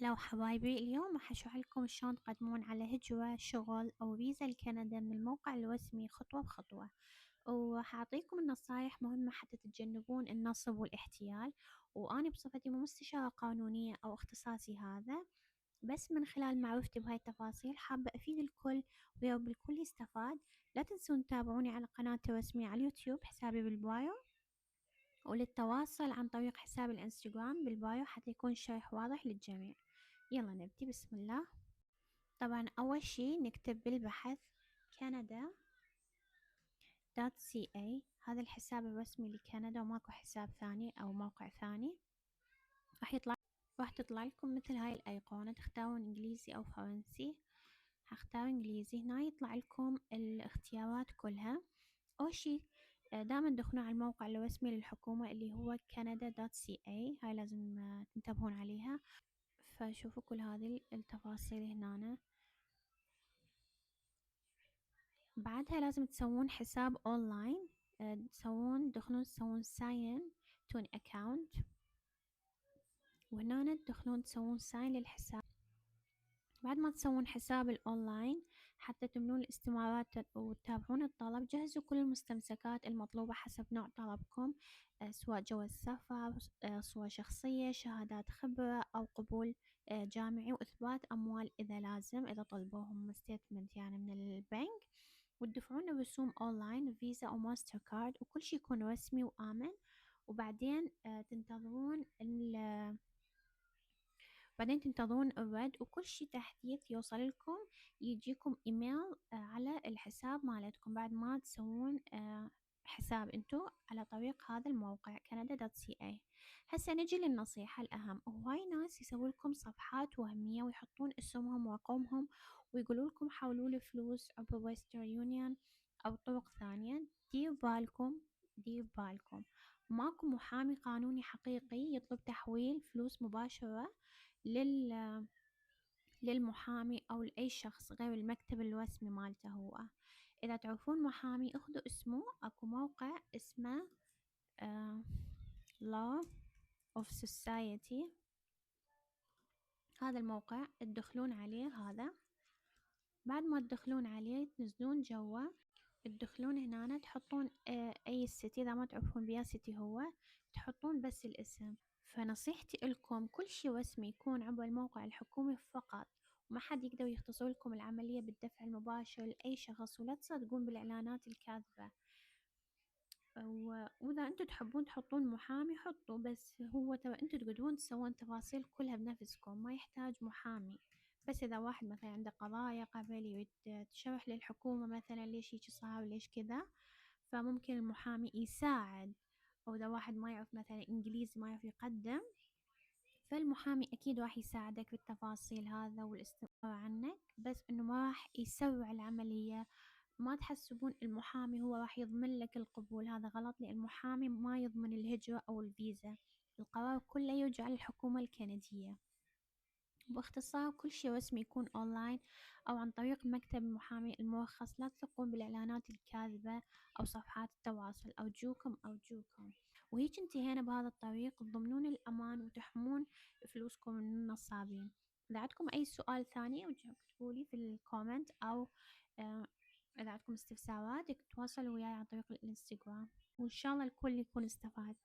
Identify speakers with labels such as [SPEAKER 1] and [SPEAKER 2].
[SPEAKER 1] هلا وحبايبي، اليوم راح أشرح لكم شلون تقدمون على هجرة شغل أو فيزا لكندا من الموقع الرسمي خطوة بخطوة. وراح أعطيكم النصايح مهمة حتى تتجنبون النصب والاحتيال. وأنا بصفتي مو مستشارة قانونية أو اختصاصي هذا، بس من خلال معرفتي بهاي التفاصيل حابة أفيد الكل ويرب الكل يستفاد. لا تنسون تتابعوني على قناتي الرسمية على اليوتيوب، حسابي بالبايو، وللتواصل عن طريق حساب الانستغرام بالبايو حتى يكون الشرح واضح للجميع. يلا نبدي، بسم الله. طبعا أول شي نكتب بالبحث canada.ca، هذا الحساب الرسمي لكندا وماكو حساب ثاني أو موقع ثاني. راح تطلع لكم مثل هاي الأيقونة، تختارون إنجليزي أو فرنسي. هختار إنجليزي. هنا يطلع لكم الاختيارات كلها. أول شي دائما تدخلون على الموقع الرسمي للحكومة اللي هو canada.ca، هاي لازم تنتبهون عليها. فشوفوا كل هذه التفاصيل هنا. بعدها لازم تسوون حساب أونلاين، تدخلون تسوون sign to an account، وهنا تدخلون تسوون sign للحساب. بعد ما تسوون حساب الأونلاين حتى تملون الاستمارات وتتابعون الطلب، جهزوا كل المستمسكات المطلوبة حسب نوع طلبكم، سواء جواز سفر، صور شخصية، شهادات خبرة أو قبول جامعي، وإثبات أموال إذا لازم، إذا طلبوهم ستيتمنت يعني من البنك. وتدفعون الرسوم أونلاين، فيزا أو ماستر كارد، وكل شي يكون رسمي وآمن. وبعدين تنتظرون الرد، وكل شي تحديث يوصل لكم يجيكم إيميل على الحساب مالتكم بعد ما تسوون حساب انتو على طريق هذا الموقع canada.ca. هسه نجي للنصيحة الأهم. هواي ناس يسوي لكم صفحات وهمية ويحطون اسمهم ورقمهم ويقولوا لكم حولوا لي فلوس عبر ويسترن يونيون أو طرق ثانية. دير بالكم، ماكو محامي قانوني حقيقي يطلب تحويل فلوس مباشرة للمحامي أو لأي شخص غير المكتب الرسمي مالته هو. إذا تعرفون محامي اخذوا اسمه. أكو موقع اسمه Law of Society، هذا الموقع تدخلون عليه. هذا بعد ما تدخلون عليه تنزلون جوا، تدخلون هنا تحطون أي سيتي، إذا ما تعرفون بيا سيتي هو تحطون بس الاسم. فنصيحتي لكم كل شي رسمي يكون عبر الموقع الحكومي فقط، وما حد يقدر يختصر لكم العملية بالدفع المباشر لأي شخص، ولا تصدقون بالإعلانات الكاذبة. وإذا أنتوا تحبون تحطون محامي حطوا، بس هو ترى أنتوا تقدرون تسوون تفاصيل كلها بنفسكم، ما يحتاج محامي. بس إذا واحد مثلا عنده قضايا قبل يريد تشرح للحكومة مثلا ليش هيك صار وليش كذا، فممكن المحامي يساعد. أو إذا واحد ما يعرف مثلا إنجليزي ما يعرف يقدم، فالمحامي أكيد راح يساعدك بالتفاصيل هذا والاستفسار عنك، بس إنه ما راح يسرع العملية. ما تحسبون المحامي هو راح يضمن لك القبول، هذا غلط، لأن المحامي ما يضمن الهجرة أو الفيزا. القرار كله يرجع للحكومة الكندية. باختصار كل شي رسمي يكون أونلاين أو عن طريق مكتب المحامي المرخص. لا تثقون بالإعلانات الكاذبة أو صفحات التواصل. أرجوكم. وهيك انتهينا بهذا الطريق، تضمنون الأمان وتحمون فلوسكم من النصابين. إذا عندكم أي سؤال ثاني اكتبولي في الكومنت، أو آه، إذا عندكم استفسارات تواصلوا وياي عن طريق الانستغرام، وإن شاء الله الكل يكون استفاد.